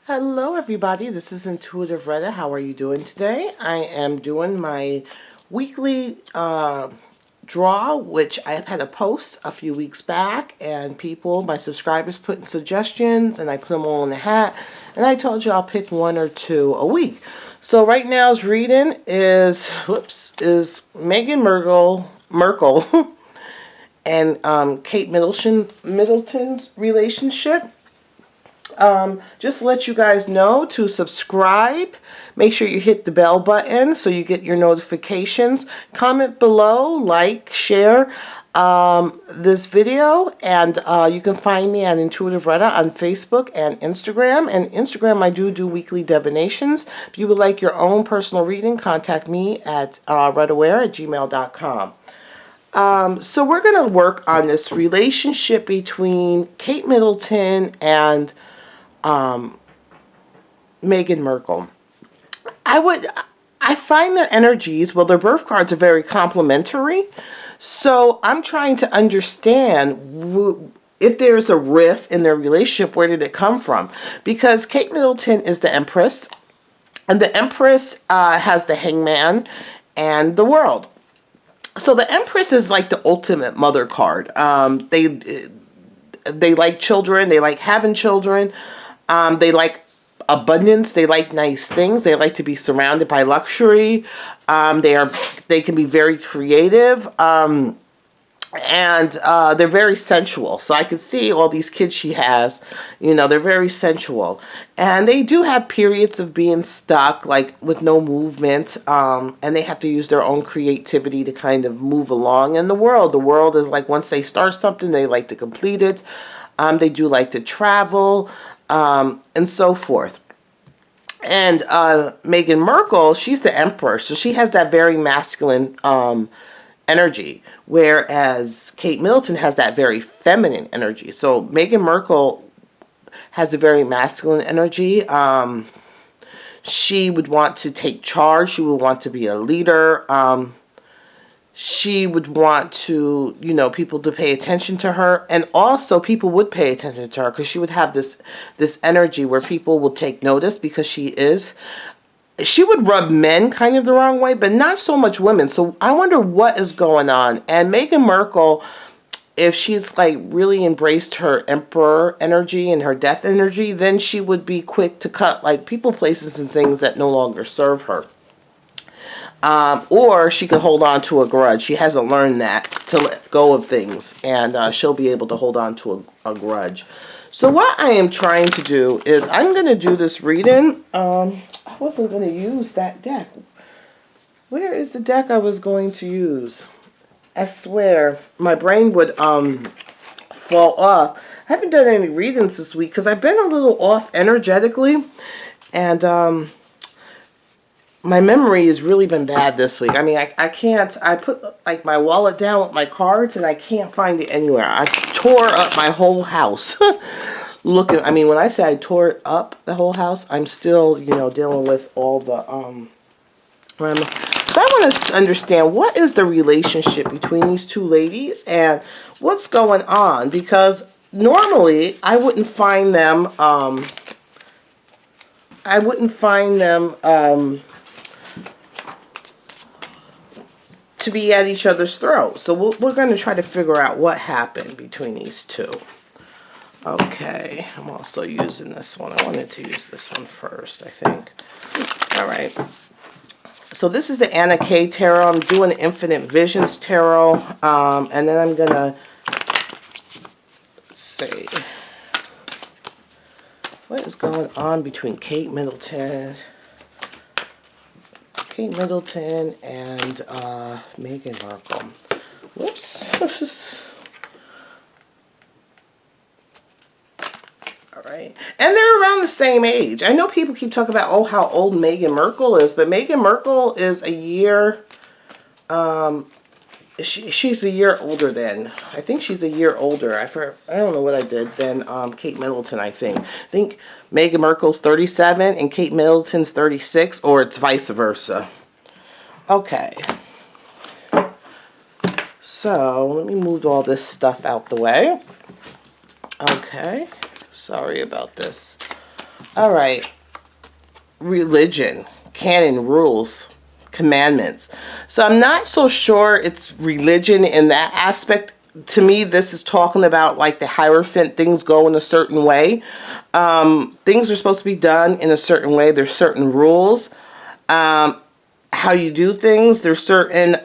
Hello everybody, this is Intuitive Retta. How are you doing today? I am doing my weekly draw, which I had a post a few weeks back, and my subscribers put in suggestions, and I put them all in a hat, and I told you I'll pick one or two a week. So right now's reading is Meghan Markle and Kate Middleton's relationship. Just to let you guys know to subscribe. Make sure you hit the bell button so you get your notifications. Comment below, like, share this video, and you can find me at Intuitive Retta on Facebook and Instagram. And Instagram, I do weekly divinations. If you would like your own personal reading, contact me at rettaware@gmail.com. So we're going to work on this relationship between Kate Middleton and Meghan Markle. I find their energies, well, their birth cards are very complementary. So I'm trying to understand if there's a rift in their relationship, where did it come from? Because Kate Middleton is the Empress, and the Empress has the Hangman and the World. So the Empress is like the ultimate mother card. They like children. They like having children. They like abundance. They like nice things. They like to be surrounded by luxury. They can be very creative. And they're very sensual. So I can see all these kids she has, they're very sensual. And they do have periods of being stuck, like with no movement. And they have to use their own creativity to kind of move along in the world. The world is like, once they start something, they like to complete it. They do like to travel, and so forth. And Meghan Markle, she's the emperor. So she has that very masculine energy, whereas Kate Middleton has that very feminine energy. So Meghan Markle has a very masculine energy. She would want to take charge. She would want to be a leader. She would want to, people to pay attention to her. And also people would pay attention to her because she would have this energy where people will take notice, because she would rub men kind of the wrong way, but not so much women. So I wonder what is going on. And Meghan Markle, if she's like really embraced her emperor energy and her death energy, then she would be quick to cut like people, places, and things that no longer serve her. Or she could hold on to a grudge. She hasn't learned that, to let go of things, and she'll be able to hold on to a grudge. So what I am trying to do is I'm going to do this reading. I wasn't going to use that deck. Where is the deck I was going to use? I swear my brain would fall off. I haven't done any readings this week because I've been a little off energetically, and my memory has really been bad this week. I mean, I can't, I put like my wallet down with my cards and I can't find it anywhere. I tore up my whole house. I mean, when I say I tore up the whole house, I'm still, dealing with all the, so I want to understand, what is the relationship between these two ladies and what's going on? Because normally I wouldn't find them, to be at each other's throats. So we're going to try to figure out what happened between these two. Okay, I'm also using this one. I wanted to use this one first, I think. All right. So this is the Anna K Tarot. I'm doing Infinite Visions Tarot. And then I'm going to see what is going on between Kate Middleton and Meghan Markle. Whoops. Alright. And they're around the same age. I know people keep talking about, oh, how old Meghan Markle is, but Meghan Markle is a year, she's a year older than, I think she's a year older. I don't know what I did, than Kate Middleton, I think. I think Meghan Markle's 37 and Kate Middleton's 36, or it's vice versa. Okay. So, let me move all this stuff out the way. Okay. Sorry about this. All right. Religion, canon, rules, commandments. So I'm not so sure it's religion in that aspect. To me, this is talking about like the Hierophant, things go in a certain way. Things are supposed to be done in a certain way. There's certain rules. How you do things. There's certain,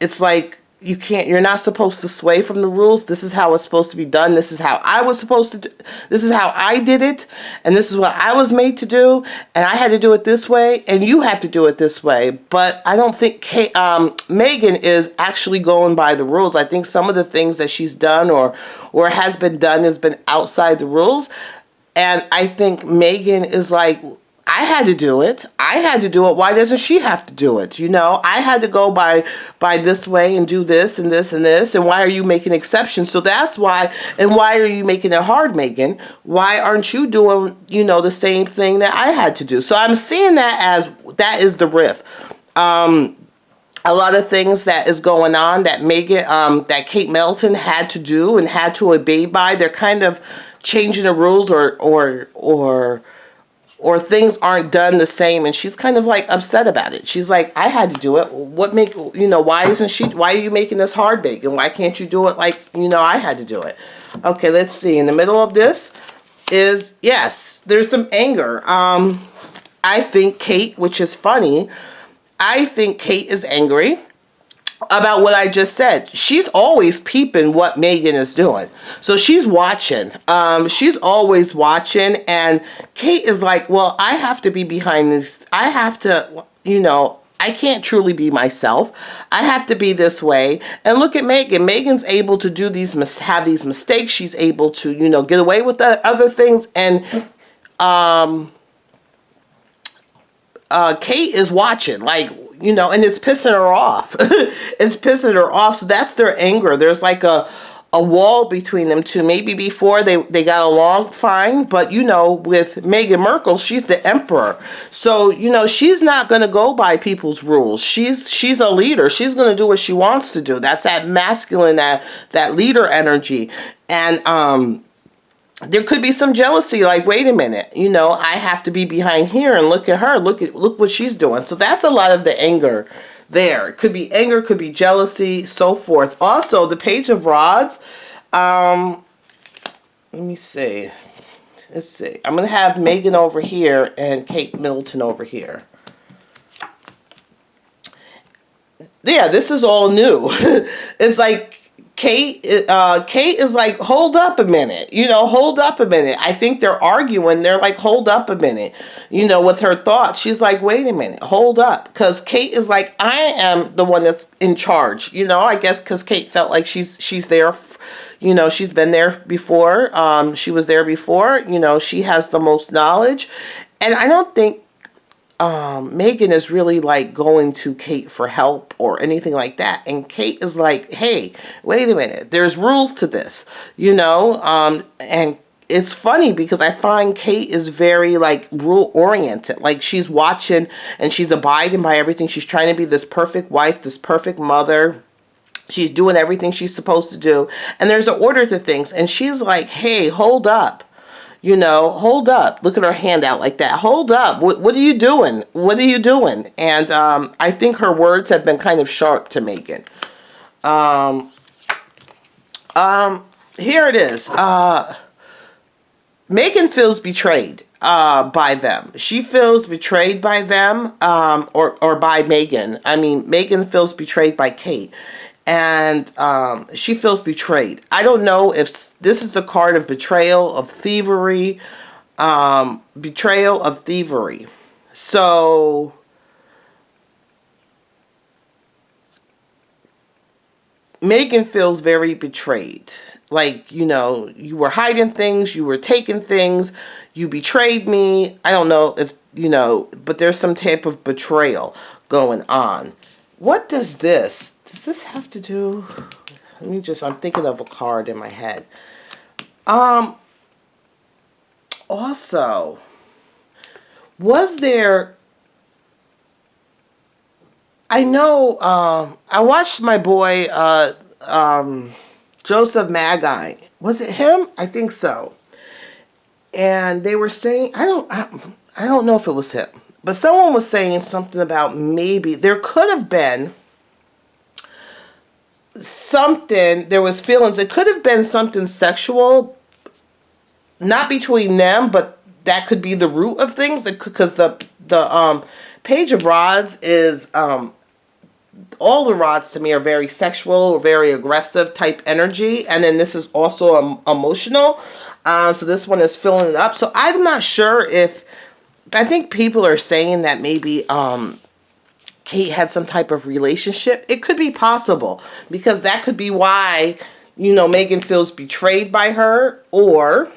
it's like you're not supposed to sway from the rules. This is how it's supposed to be done. This is how I was supposed to do. This is how I did it. And this is what I was made to do. And I had to do it this way. And you have to do it this way. But I don't think Meghan is actually going by the rules. I think some of the things that she's done or has been done has been outside the rules. And I think Meghan is like, I had to do it. I had to do it. Why doesn't she have to do it? You know, I had to go by this way and do this and this and this. And why are you making exceptions? So that's why. And why are you making it hard, Meghan? Why aren't you doing, you know, the same thing that I had to do? So I'm seeing that as that is the riff. A lot of things that is going on that Meghan, that Kate Middleton had to do and had to obey by. They're kind of changing the rules or things aren't done the same, and she's kind of like upset about it. She's like, I had to do it. Why are you making this hard, Meghan? Why can't you do it like, you know, I had to do it? Okay, let's see. In the middle of this is, yes, there's some anger. I think Kate, which is funny, I think Kate is angry about what I just said. She's always peeping what Meghan is doing. So she's watching. She's always watching. And Kate is like, well, I have to be behind this. I have to, you know, I can't truly be myself. I have to be this way. And look at Meghan. Meghan's able to do have these mistakes. She's able to, you know, get away with the other things. And Kate is watching, like, you know, and it's pissing her off. It's pissing her off. So that's their anger. There's like a wall between them two. Maybe before they got along fine, but you know, with Meghan Markle, she's the emperor. So, you know, she's not going to go by people's rules. She's a leader. She's going to do what she wants to do. That's that masculine, that leader energy. And there could be some jealousy, like, wait a minute, you know, I have to be behind here, and look at her, look what she's doing. So that's a lot of the anger there. It could be anger, could be jealousy, so forth. Also, the Page of Rods, let me see. Let's see. I'm going to have Meghan over here and Kate Middleton over here. Yeah, this is all new. It's like, Kate is like, hold up a minute, you know, hold up a minute. I think they're arguing. They're like, hold up a minute, you know, with her thoughts. She's like, wait a minute, hold up. Because Kate is like, I am the one that's in charge, you know, I guess because Kate felt like she's there, you know, she's been there before. She was there before, you know, she has the most knowledge. And I don't think Meghan is really like going to Kate for help or anything like that. And Kate is like, hey, wait a minute, there's rules to this, you know. And it's funny because I find Kate is very like rule oriented. Like she's watching and she's abiding by everything. She's trying to be this perfect wife, this perfect mother. She's doing everything she's supposed to do. And there's an order to things. And she's like, hey, hold up. You know, hold up. Look at her hand out like that. Hold up. What are you doing? What are you doing? And I think her words have been kind of sharp to Meghan. Here it is. Meghan feels betrayed by them. She feels betrayed by them or by Meghan. I mean, Meghan feels betrayed by Kate. And she feels betrayed. I don't know if this is the card of betrayal, of thievery. Betrayal of thievery. So Meghan feels very betrayed. Like, you know, you were hiding things, you were taking things, you betrayed me. I don't know if, you know, but there's some type of betrayal going on. What does this have to do? Let me just, I'm thinking of a card in my head. Also, was there, I know, I watched my boy, Joseph Magi. Was it him? I think so. And they were saying, I don't know if it was him, but someone was saying something about maybe there could have been something, there was feelings, it could have been something sexual, not between them, but that could be the root of things, because the Page of Rods is, all the rods to me are very sexual, very aggressive type energy, and then this is also emotional. So this one is filling it up. So I'm not sure if, I think people are saying that maybe Kate had some type of relationship. It could be possible, because that could be why, Meghan feels betrayed by her, or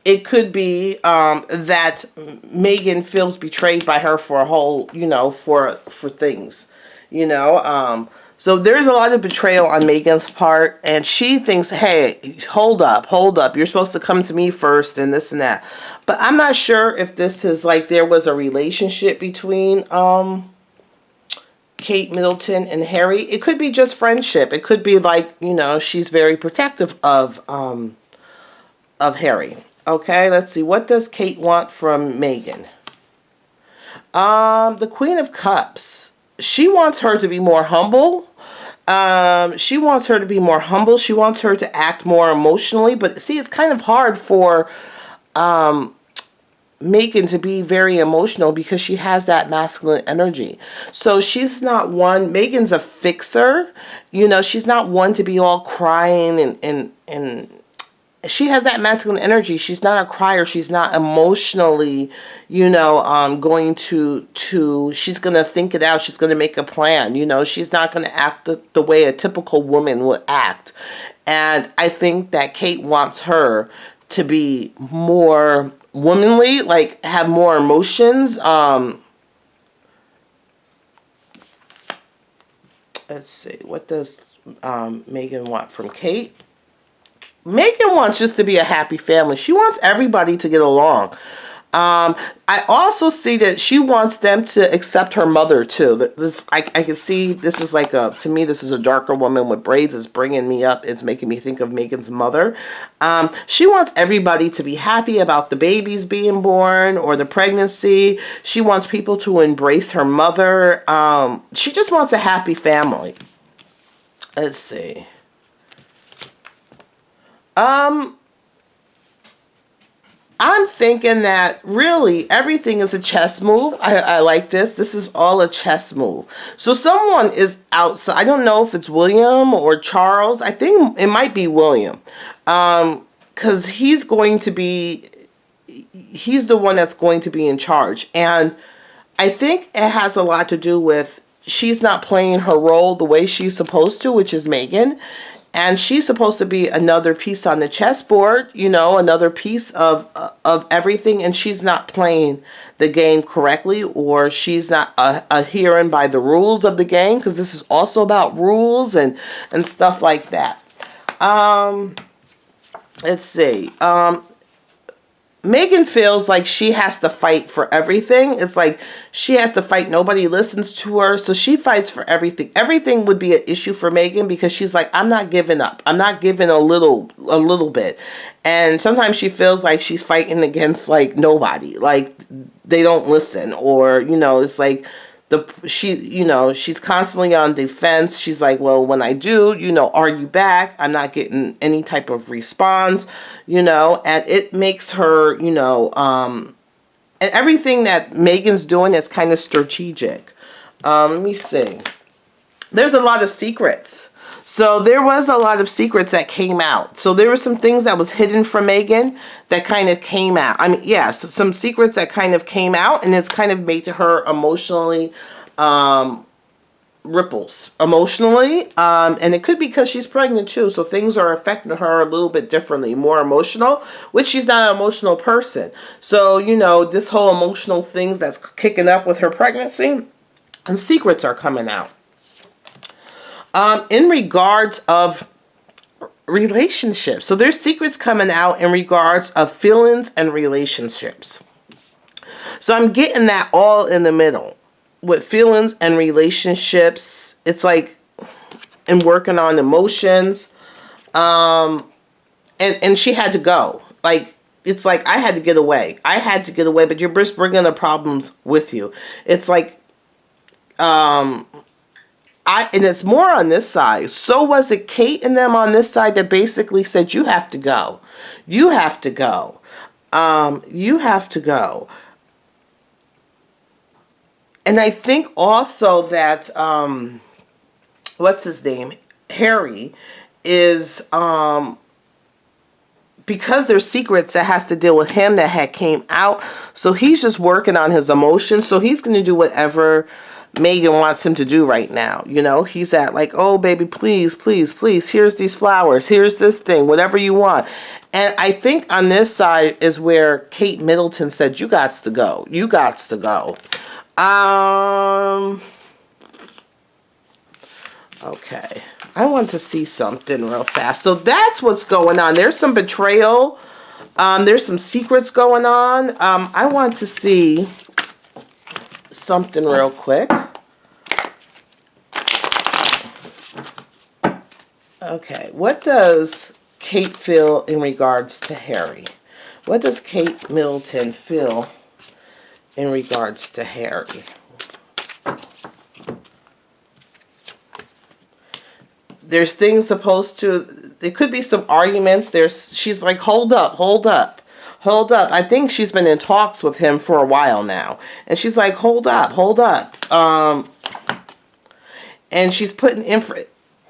it could be that Meghan feels betrayed by her for a whole, for things, So there's a lot of betrayal on Meghan's part, and she thinks, hey, hold up. You're supposed to come to me first and this and that. But I'm not sure if this is like there was a relationship between Kate Middleton and Harry. It could be just friendship. It could be like, she's very protective of Harry. Okay, let's see. What does Kate want from Meghan? The Queen of Cups. She wants her to be more humble. She wants her to be more humble. She wants her to act more emotionally. But see, it's kind of hard for Meghan to be very emotional, because she has that masculine energy. So she's not one. Meghan's a fixer. She's not one to be all crying and she has that masculine energy. She's not a crier. She's not emotionally, going to, she's going to think it out. She's going to make a plan. She's not going to act the way a typical woman would act. And I think that Kate wants her to be more womanly, like have more emotions. Let's see. What does Meghan want from Kate? Meghan wants just to be a happy family. She wants everybody to get along. I also see that she wants them to accept her mother too. I can see this is like to me, this is a darker woman with braids. It's bringing me up. It's making me think of Meghan's mother. She wants everybody to be happy about the babies being born or the pregnancy. She wants people to embrace her mother. She just wants a happy family. Let's see. I'm thinking that really everything is a chess move. I like this. This is all a chess move. So someone is outside. I don't know if it's William or Charles. I think it might be William. Because he's the one that's going to be in charge. And I think it has a lot to do with she's not playing her role the way she's supposed to, which is Meghan. And she's supposed to be another piece on the chessboard, another piece of everything. And she's not playing the game correctly, or she's not adhering by the rules of the game, because this is also about rules and stuff like that. Let's see. Meghan feels like she has to fight for everything. It's like she has to fight. Nobody listens to her. So she fights for everything. Everything would be an issue for Meghan, because she's like, I'm not giving up. I'm not giving a little bit. And sometimes she feels like she's fighting against like nobody. Like they don't listen, or, it's like she's constantly on defense. She's like, well, when I do, argue back, I'm not getting any type of response, and it makes her, and everything that Meghan's doing is kind of strategic. Let me see. There's a lot of secrets. So there was a lot of secrets that came out. So there were some things that was hidden from Meghan that kind of came out. I mean, yes, some secrets that kind of came out, and it's kind of made her emotionally ripples emotionally. And it could be because she's pregnant too. So things are affecting her a little bit differently, more emotional, which she's not an emotional person. So, this whole emotional things that's kicking up with her pregnancy, and secrets are coming out. In regards of relationships. So there's secrets coming out in regards of feelings and relationships. So I'm getting that all in the middle. With feelings and relationships, it's like and working on emotions. And she had to go. Like, it's like, I had to get away. I had to get away, but you're just bringing the problems with you. It's like, and it's more on this side. So was it Kate and them on this side that basically said, you have to go. You have to go. You have to go. And I think also that, what's his name? Harry is, because there's secrets that has to deal with him that had came out. So he's just working on his emotions. So he's going to do whatever Meghan wants him to do right now. You know, he's at like, oh, baby, please, please, please. Here's these flowers. Here's this thing, whatever you want. And I think on this side is where Kate Middleton said, you gots to go. You gots to go. Okay. I want to see something real fast. So that's what's going on. There's some betrayal. There's some secrets going on. I want to see something real quick. Okay. What does Kate feel in regards to Harry? What does Kate Middleton feel in regards to Harry? There's things supposed to, there could be some arguments. She's like, hold up, hold up, hold up. I think she's been in talks with him for a while now. And she's like, hold up, hold up. And she's putting in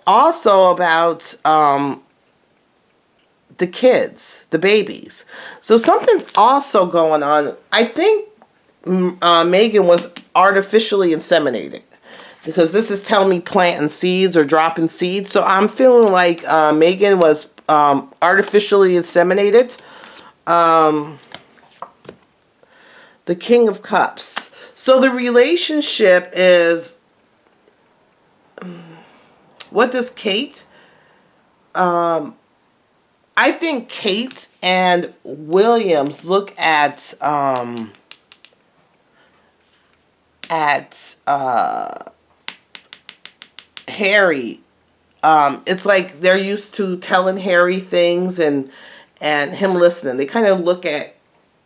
also about the kids, the babies. So something's also going on. I think Meghan was artificially inseminated. Because this is telling me planting seeds or dropping seeds. So I'm feeling like Meghan was artificially inseminated. The King of Cups. So the relationship is... What does Kate... I think Kate and Williams look at Harry. It's like they're used to telling Harry things and him listening. They kind of look at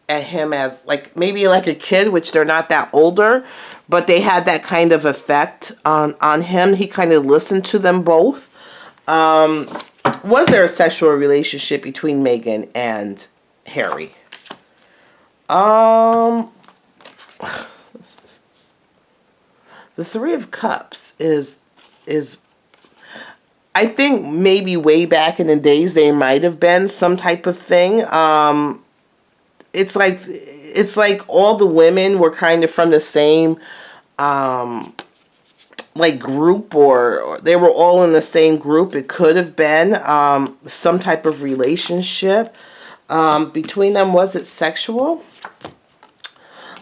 him as like maybe like a kid, which they're not that older, but they had that kind of effect on him. He kind of listened to them both. Was there a sexual relationship between Meghan and Harry? The Three of Cups is I think maybe way back in the days there might have been some type of thing. It's like all the women were kind of from the same like group, or they were all in the same group. It could have been some type of relationship between them. Was it sexual?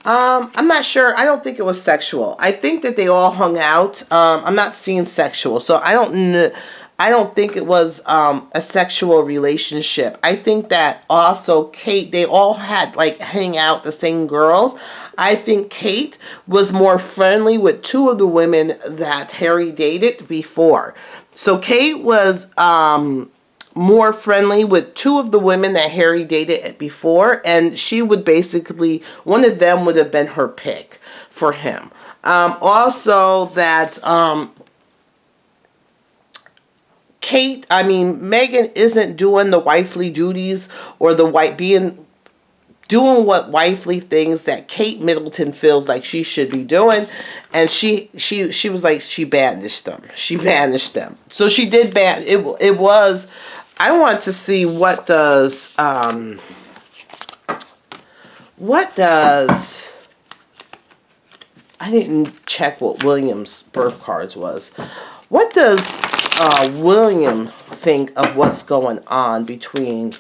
I'm not sure. I don't think it was sexual. I think that they all hung out. I'm not seeing sexual, so I don't think it was a sexual relationship. I think that also Kate, they all had like hang out the same girls. I think Kate was more friendly with two of the women that Harry dated before. So Kate was more friendly with two of the women that Harry dated before, and she would basically, one of them would have been her pick for him. Also that Meghan isn't doing the wifely duties or doing what wifely things that Kate Middleton feels like she should be doing, and she was like, she banished them. She banished them. So she did ban it. It was. I want to see what does I didn't check what William's birth cards was. What does William think of what's going on between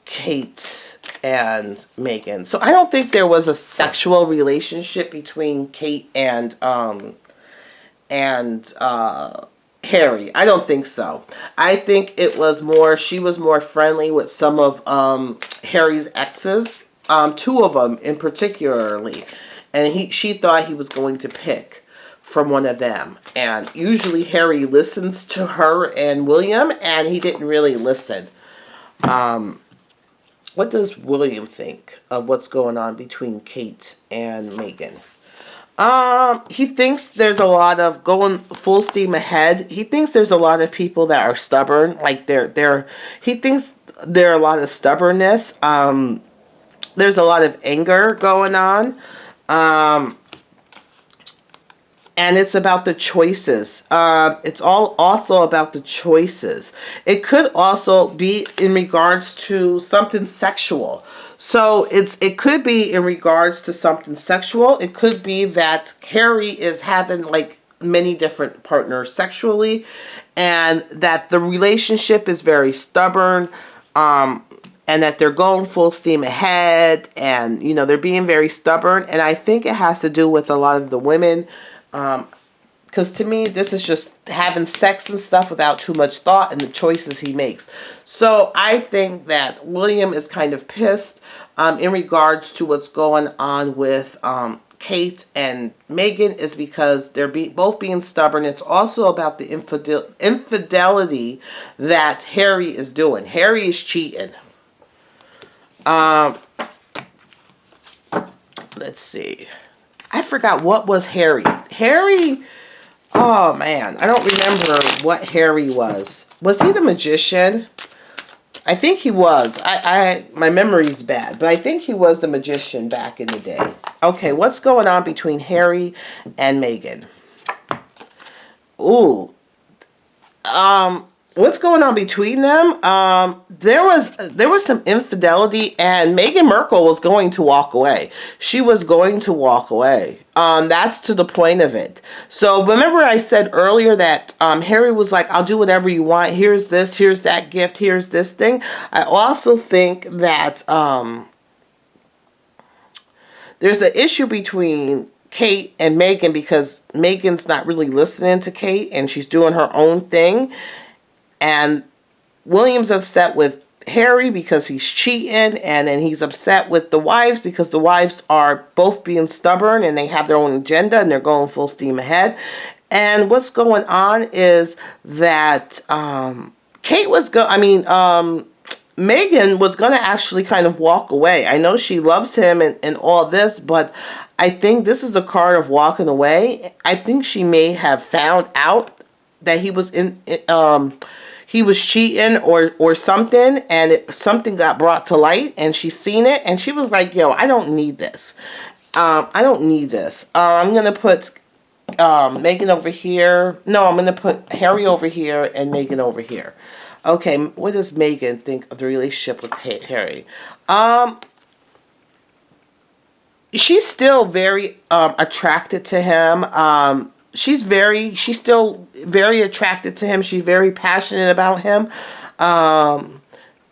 Kate and Meghan? So I don't think there was a sexual relationship between Kate and Harry. I don't think so. I think it was more, she was more friendly with some of Harry's exes, two of them in particularly, and she thought he was going to pick from one of them. And usually Harry listens to her and William, and he didn't really listen. What What does William think of what's going on between Kate and Meghan? He thinks there's a lot of going full steam ahead. He thinks there's a lot of people that are stubborn. Like he thinks there are a lot of stubbornness. There's a lot of anger going on. And it's about the choices. It's all also about the choices. It could also be in regards to something sexual. So it could be in regards to something sexual. It could be that Harry is having like many different partners sexually, and that the relationship is very stubborn. And that they're going full steam ahead, and you know they're being very stubborn. And I think it has to do with a lot of the women. Because to me, this is just having sex and stuff without too much thought and the choices he makes. So I think that William is kind of pissed in regards to what's going on with Kate and Meghan, is because they're both being stubborn. It's also about the infidelity that Harry is doing. Harry is cheating. Let's see. I forgot what was Harry. Harry, oh man, I don't remember what Harry was. Was he the magician? I think he was. My memory's bad, but I think he was the magician back in the day. Okay, what's going on between Harry and Meghan? Ooh. What's going on between them? There was some infidelity, and Meghan Markle was going to walk away. She was going to walk away. That's to the point of it. So remember I said earlier that Harry was like, I'll do whatever you want. Here's this, here's that gift, here's this thing. I also think that there's an issue between Kate and Meghan, because Meghan's not really listening to Kate and she's doing her own thing. And William's upset with Harry because he's cheating, and then he's upset with the wives because the wives are both being stubborn and they have their own agenda and they're going full steam ahead. And what's going on is that Meghan was going to actually kind of walk away. I know she loves him and all this, but I think this is the card of walking away. I think she may have found out that he was he was cheating or something, and something got brought to light, and she's seen it, and she was like, yo, I don't need this. I don't need this. I'm going to put Meghan over here. No, I'm going to put Harry over here and Meghan over here. Okay, what does Meghan think of the relationship with Harry? She's still very attracted to him. She's still very attracted to him. She's very passionate about him.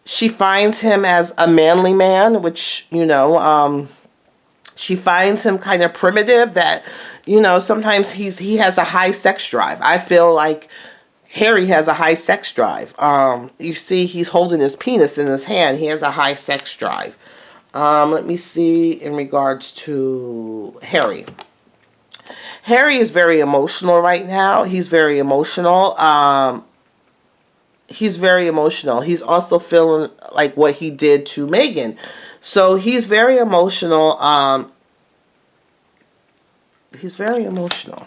She finds him as a manly man, which, you know, she finds him kind of primitive, that, you know, sometimes he has a high sex drive. I feel like Harry has a high sex drive. You see he's holding his penis in his hand. He has a high sex drive. Let me see in regards to Harry. Harry is very emotional right now. He's very emotional. He's very emotional. He's also feeling like what he did to Meghan. So he's very emotional. He's very emotional.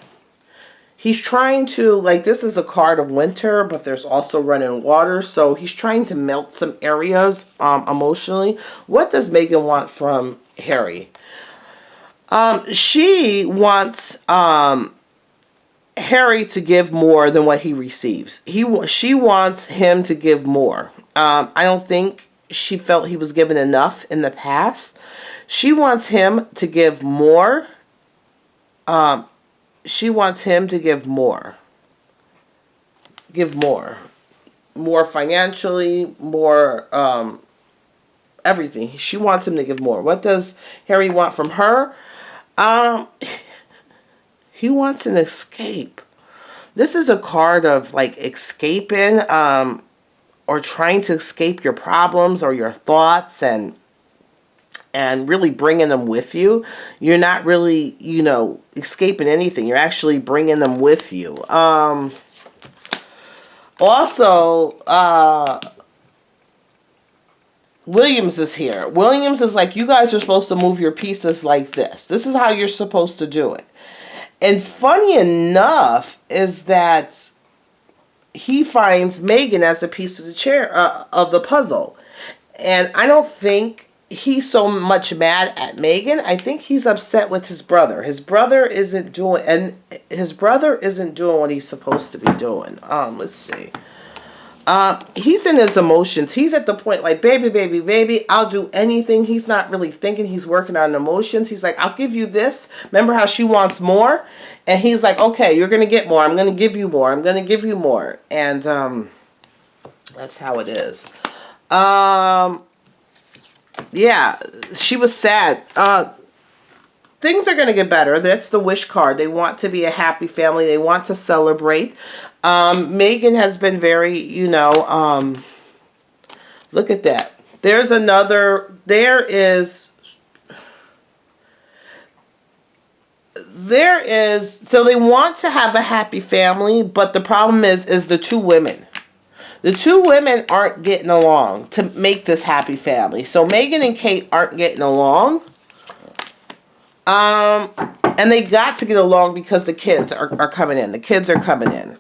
He's trying to, like, this is a card of winter, but there's also running water. So he's trying to melt some areas emotionally. What does Meghan want from Harry? She wants Harry to give more than what he receives. She wants him to give more. I don't think she felt he was given enough in the past. She wants him to give more. She wants him to give more. Give more. More financially, more everything. She wants him to give more. What does Harry want from her? He wants an escape. This is a card of like escaping, or trying to escape your problems or your thoughts, and really bringing them with you. You're not really, you know, escaping anything. You're actually bringing them with you. Also, Williams is here. Williams is like, you guys are supposed to move your pieces like this. This is how you're supposed to do it. And funny enough is that he finds Meghan as a piece of the chair of the puzzle. And I don't think he's so much mad at Meghan. I think he's upset with his brother. His brother isn't doing what he's supposed to be doing. Let's see. He's in his emotions. He's at the point like, baby, baby, baby, I'll do anything. He's not really thinking. He's working on emotions. He's like, I'll give you this. Remember how she wants more? And he's like, okay, you're going to get more. I'm going to give you more. I'm going to give you more. And that's how it is. Yeah, she was sad. Things are going to get better. That's the wish card. They want to be a happy family. They want to celebrate. Meghan has been very, you know, look at that. There's another, so they want to have a happy family, but the problem is the two women. The two women aren't getting along to make this happy family. So Meghan and Kate aren't getting along. And they got to get along because the kids are coming in. The kids are coming in.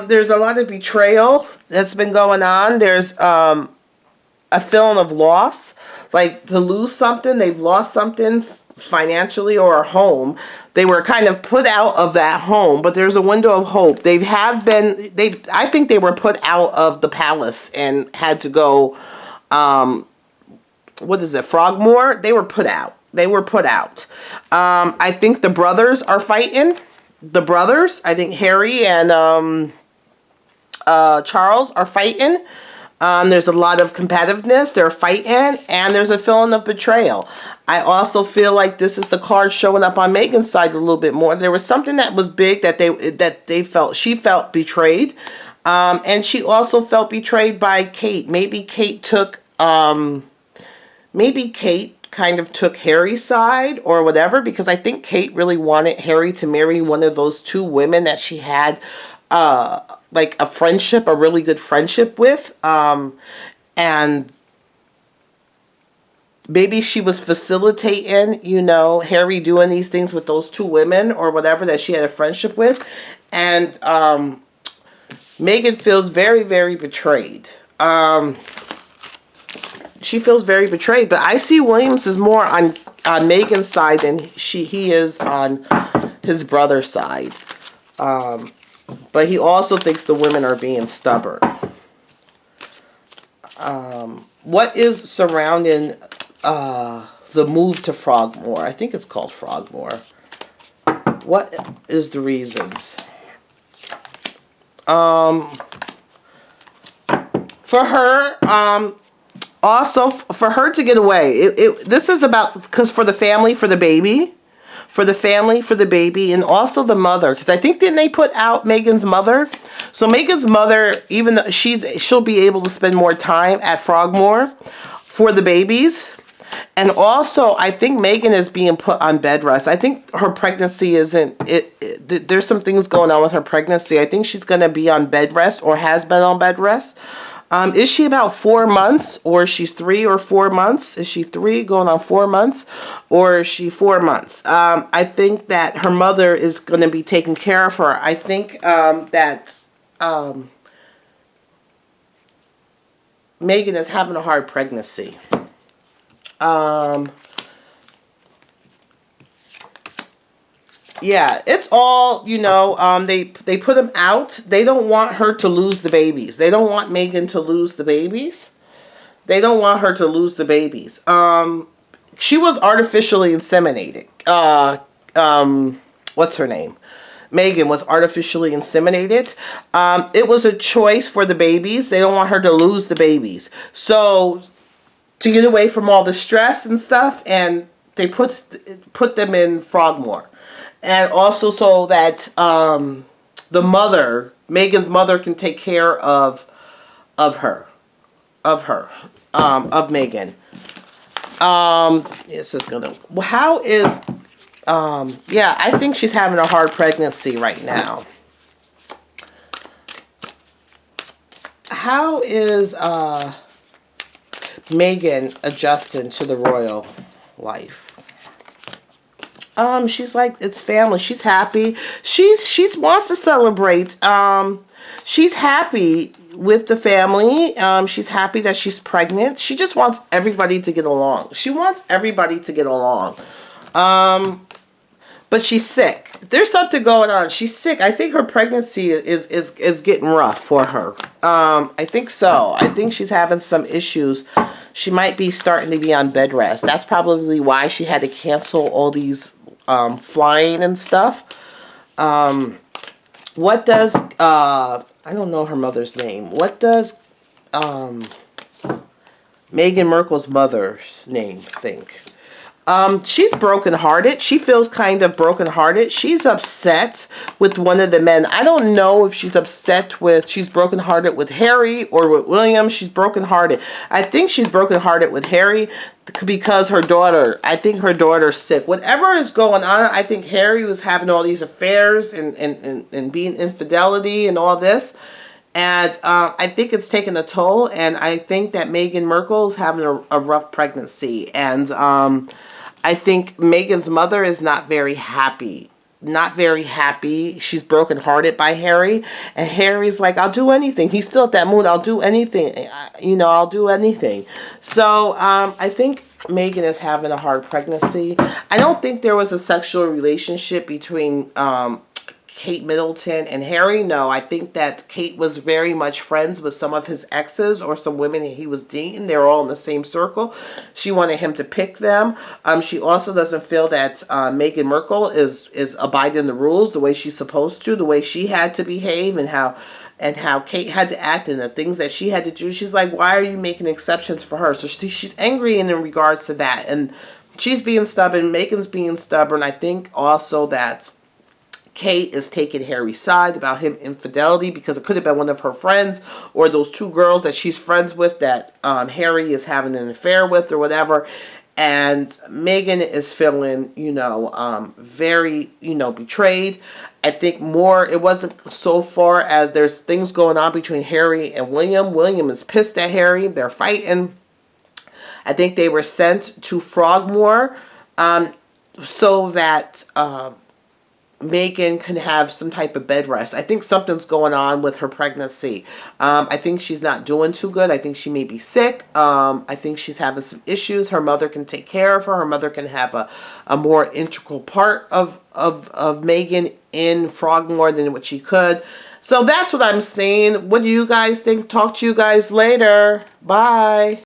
There's a lot of betrayal that's been going on. There's a feeling of loss. Like to lose something, they've lost something financially or a home. They were kind of put out of that home, but there's a window of hope. I think they were put out of the palace and had to go, what is it, Frogmore? They were put out. I think the brothers are fighting. The brothers, I think Harry and Charles are fighting. There's a lot of competitiveness. They're fighting, and there's a feeling of betrayal. I also feel like this is the card showing up on Meghan's side a little bit more. There was something that was big that she felt betrayed, and she also felt betrayed by Kate. Maybe Kate kind of took Harry's side or whatever, because I think Kate really wanted Harry to marry one of those two women that she had like a really good friendship with, and maybe she was facilitating, you know, Harry doing these things with those two women or whatever that she had a friendship with, and Meghan feels very, very betrayed. She feels very betrayed, but I see Williams is more on Meghan's side than he is on his brother's side. But he also thinks the women are being stubborn. What is surrounding the move to Frogmore? I think it's called Frogmore. What is the reasons? For her, also for her to get away. This is about, because for the family, for the baby. For the family, for the baby, and also the mother. Because I think, didn't they put out Meghan's mother? So Meghan's mother, even though she'll be able to spend more time at Frogmore for the babies. And also, I think Meghan is being put on bed rest. I think her pregnancy there's some things going on with her pregnancy. I think she's going to be on bed rest, or has been on bed rest. Is she about 4 months, or she's 3 or 4 months? Is she 3 going on 4 months, or is she 4 months? I think that her mother is going to be taking care of her. I think that Meghan is having a hard pregnancy. Yeah, it's all, you know, they put them out. They don't want her to lose the babies. They don't want Meghan to lose the babies. They don't want her to lose the babies. She was artificially inseminated. What's her name? Meghan was artificially inseminated. It was a choice for the babies. They don't want her to lose the babies. So to get away from all the stress and stuff, and they put them in Frogmore. And also so that the mother, Meghan's mother, can take care of Meghan. This is gonna. How is? Yeah, I think she's having a hard pregnancy right now. how is Meghan adjusting to the royal life? She's like, it's family. She's happy. She's wants to celebrate. She's happy with the family. She's happy that she's pregnant. She just wants everybody to get along. She wants everybody to get along. But she's sick. There's something going on. She's sick. I think her pregnancy is getting rough for her. I think so. I think she's having some issues. She might be starting to be on bed rest. That's probably why she had to cancel all these flying and stuff. What does I don't know her mother's name. What does Meghan Markle's mother's name think? She's brokenhearted. She feels kind of brokenhearted. She's upset with one of the men. I don't know if she's she's brokenhearted with Harry or with William. She's brokenhearted. I think she's brokenhearted with Harry because I think her daughter's sick. Whatever is going on, I think Harry was having all these affairs and being infidelity and all this. And I think it's taken a toll. And I think that Meghan Markle is having a rough pregnancy. And I think Meghan's mother is not very happy. Not very happy. She's brokenhearted by Harry. And Harry's like, I'll do anything. He's still at that mood. I'll do anything. You know, I'll do anything. So I think Meghan is having a hard pregnancy. I don't think there was a sexual relationship between Kate Middleton and Harry. No, I think that Kate was very much friends with some of his exes or some women he was dating. They were all in the same circle. She wanted him to pick them. She also doesn't feel that Meghan Markle is abiding the rules the way she's supposed to, the way she had to behave, and how Kate had to act and the things that she had to do. She's like, why are you making exceptions for her? So she's angry in regards to that. And she's being stubborn. Meghan's being stubborn. I think also that Kate is taking Harry's side about him infidelity because it could have been one of her friends or those two girls that she's friends with that Harry is having an affair with or whatever. And Meghan is feeling, very, betrayed. I think it wasn't so far as there's things going on between Harry and William. William is pissed at Harry. They're fighting. I think they were sent to Frogmore so that Meghan can have some type of bed rest. I think something's going on with her pregnancy. I think she's not doing too good. I think she may be sick. I think she's having some issues. Her mother can take care of her. Her mother can have a more integral part of Meghan in Frogmore than what she could. So that's what I'm saying. What do you guys think? Talk to you guys later. Bye.